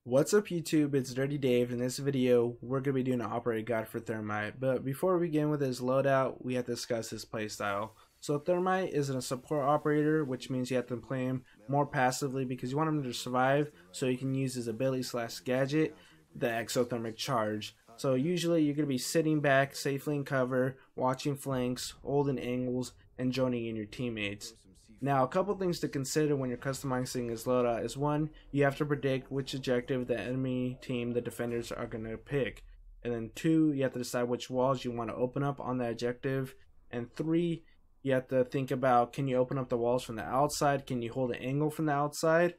What's up YouTube, it's Dirty Dave. In this video, we're going to be doing an operator guide for Thermite. But before we begin with his loadout, we have to discuss his playstyle. So Thermite is a support operator, which means you have to play him more passively because you want him to survive so you can use his ability / gadget, the exothermic charge. So usually you're going to be sitting back safely in cover, watching flanks, holding angles, and joining in your teammates. Now, a couple things to consider when you're customizing his loadout is one, you have to predict which objective the enemy team, the defenders, are going to pick. And then two, you have to decide which walls you want to open up on that objective. And three, you have to think about, can you open up the walls from the outside? Can you hold an angle from the outside?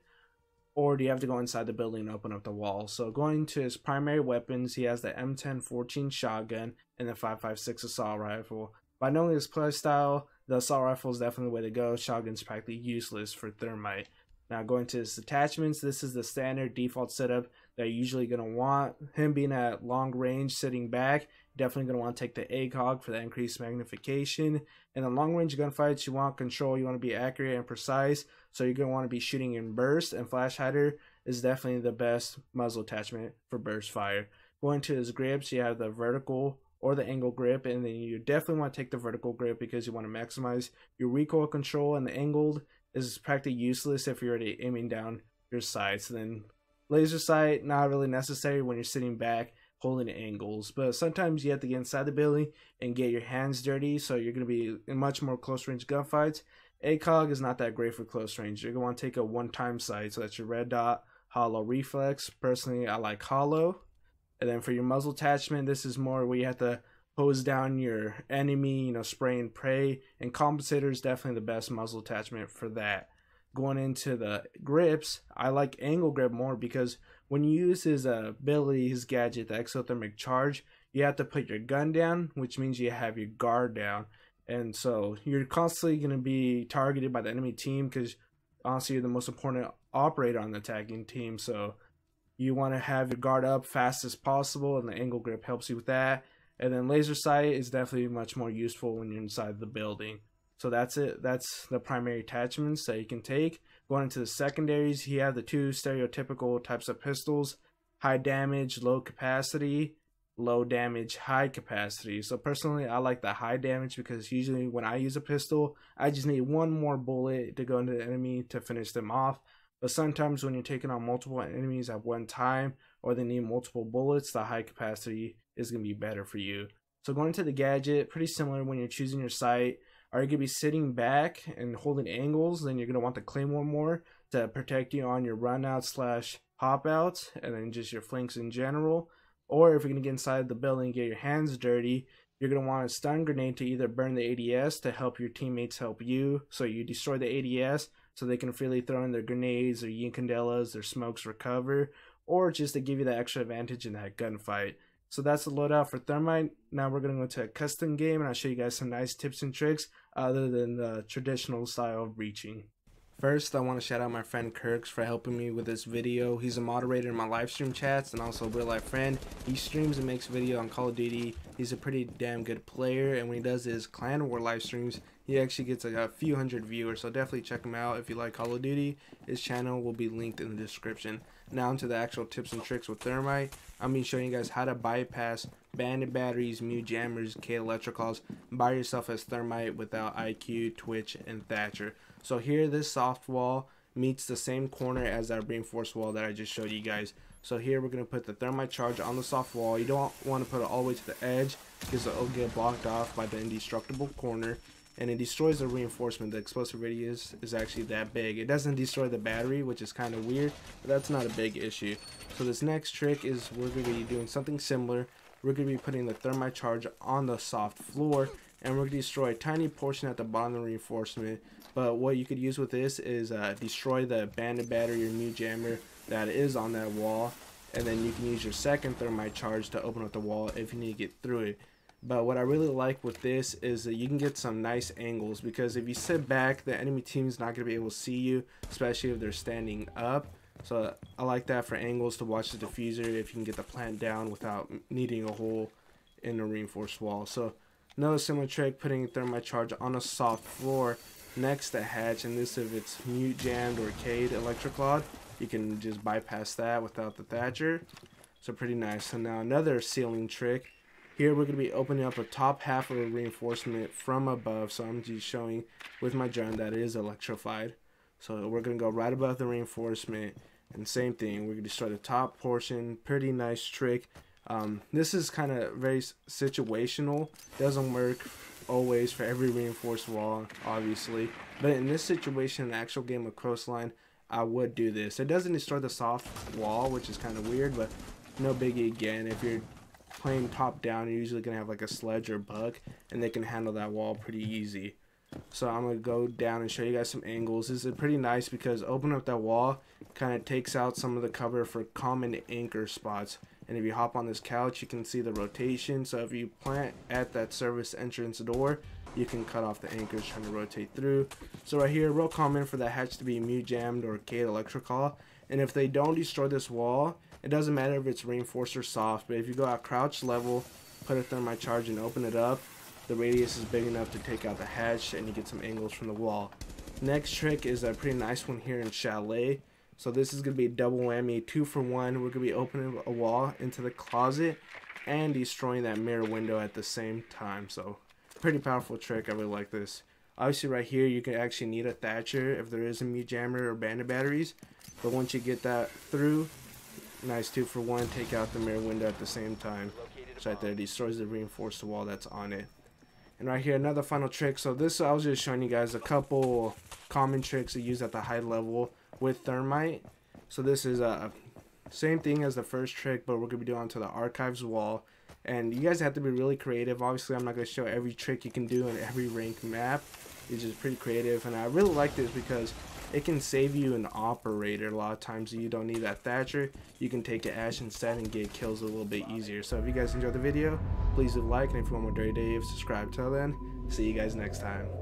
Or do you have to go inside the building and open up the wall? So going to his primary weapons, he has the M1014 shotgun and the 5.56 assault rifle. By knowing his playstyle, the assault rifle is definitely the way to go. Shotgun's practically useless for Thermite. Now going to his attachments, this is the standard default setup that you're usually going to want. Him being at long range, sitting back, definitely going to want to take the ACOG for the increased magnification. In the long range gunfights, you want control, you want to be accurate and precise, so you're going to want to be shooting in burst, and flash hider is definitely the best muzzle attachment for burst fire. Going to his grips, you have the vertical or the angle grip, and then you definitely want to take the vertical grip because you want to maximize your recoil control, and the angled is practically useless if you're already aiming down your sights. And then laser sight, not really necessary when you're sitting back holding angles, but sometimes you have to get inside the building and get your hands dirty, so you're going to be in much more close range gunfights. ACOG is not that great for close range. You're going to want to take a one-time sight, so that's your red dot, hollow, reflex. Personally, I like hollow. And then for your muzzle attachment, this is more where you have to hose down your enemy, spray and pray. And compensator is definitely the best muzzle attachment for that. Going into the grips, I like angle grip more because when you use his ability, his gadget, the exothermic charge, you have to put your gun down, which means you have your guard down. And so you're constantly going to be targeted by the enemy team because honestly you're the most important operator on the attacking team. So you want to have your guard up fast as possible, and the angle grip helps you with that. And then laser sight is definitely much more useful when you're inside the building. So that's it. That's the primary attachments that you can take. Going into the secondaries, you have the two stereotypical types of pistols: high damage, low capacity; low damage, high capacity. So personally, I like the high damage because usually when I use a pistol, I just need one more bullet to go into the enemy to finish them off. But sometimes when you're taking on multiple enemies at one time, or they need multiple bullets, the high capacity is going to be better for you. So going to the gadget, pretty similar when you're choosing your sight. Are you going to be sitting back and holding angles? Then you're going to want the Claymore more to protect you on your run out / hop outs, and then just your flanks in general. Or if you're going to get inside the building and get your hands dirty, you're going to want a stun grenade to either burn the ADS to help your teammates help you, so you destroy the ADS so they can freely throw in their grenades, their Yinkandelas, their smokes for cover, or just to give you that extra advantage in that gunfight. So that's the loadout for Thermite. Now we're going to go to a custom game, and I'll show you guys some nice tips and tricks other than the traditional style of breaching. First, I want to shout out my friend Kirks for helping me with this video. He's a moderator in my live stream chats and also a real life friend. He streams and makes video on Call of Duty. He's a pretty damn good player, and when he does his clan war live streams, he actually gets like a few hundred viewers, so definitely check him out if you like Call of Duty. His channel will be linked in the description. Now into the actual tips and tricks with Thermite. I'm going to be showing you guys how to bypass bandit batteries, mute jammers, K electroclaws by yourself as Thermite without IQ, Twitch, and Thatcher. So here, this soft wall meets the same corner as that reinforced wall that I just showed you guys. So here we're going to put the Thermite charge on the soft wall. You don't want to put it all the way to the edge because it'll get blocked off by the indestructible corner, and it destroys the reinforcement. The explosive radius is actually that big. It doesn't destroy the battery, which is kind of weird, but that's not a big issue. So this next trick is we're going to be doing something similar. We're going to be putting the Thermite charge on the soft floor, and we're going to destroy a tiny portion at the bottom of the reinforcement. But what you could use with this is destroy the bandit battery or mute jammer that is on that wall, and then you can use your second Thermite charge to open up the wall if you need to get through it. But what I really like with this is that you can get some nice angles, because if you sit back, the enemy team is not going to be able to see you, especially if they're standing up. So I like that for angles to watch the diffuser if you can get the plant down without needing a hole in the reinforced wall. So another similar trick, putting Thermite charge on a soft floor next to hatch, and this if it's mute jammed or K'd electroclawed. you can just bypass that without the thatcher. So pretty nice. So now another ceiling trick. Here we're going to be opening up the top half of a reinforcement from above. So I'm just showing with my drone that it is electrified. So we're going to go right above the reinforcement. And same thing, we're going to destroy the top portion. Pretty nice trick. This is kind of very situational. Doesn't work always for every reinforced wall, obviously. But in this situation, in the actual game of Coastline, I would do this. It doesn't destroy the soft wall, which is kind of weird, but no biggie again. If you're playing top down, you're usually going to have like a sledge or buck, and they can handle that wall pretty easy. So I'm going to go down and show you guys some angles. This is pretty nice because opening up that wall kind of takes out some of the cover for common anchor spots. And if you hop on this couch, you can see the rotation. So if you plant at that service entrance door, you can cut off the anchors trying to rotate through. So right here, real common for that hatch to be mute jammed or Gate electrical. And if they don't destroy this wall, it doesn't matter if it's reinforced or soft, but if you go at crouch level, put a thermite charge and open it up, the radius is big enough to take out the hatch and you get some angles from the wall. Next trick is a pretty nice one here in Chalet. So this is going to be a double whammy, 2 for 1. We're going to be opening a wall into the closet and destroying that mirror window at the same time. So pretty powerful trick. I really like this. Obviously right here you can actually need a thatcher if there is a mute jammer or bandit batteries. But once you get that through, nice 2 for 1, take out the mirror window at the same time. So right there, destroys the reinforced wall that's on it. And right here, another final trick. So this, I was just showing you guys a couple common tricks to use at the high level with Thermite. So this is a same thing as the first trick, but we're going to be doing onto the archives wall. And you guys have to be really creative. Obviously, I'm not going to show every trick you can do in every ranked map. It's just pretty creative. And I really like this because it can save you an operator. A lot of times you don't need that thatcher. You can take an ash instead and get kills a little bit easier. So if you guys enjoyed the video, please leave a like. And if you want more Dirty Dave, subscribe. Till then, see you guys next time.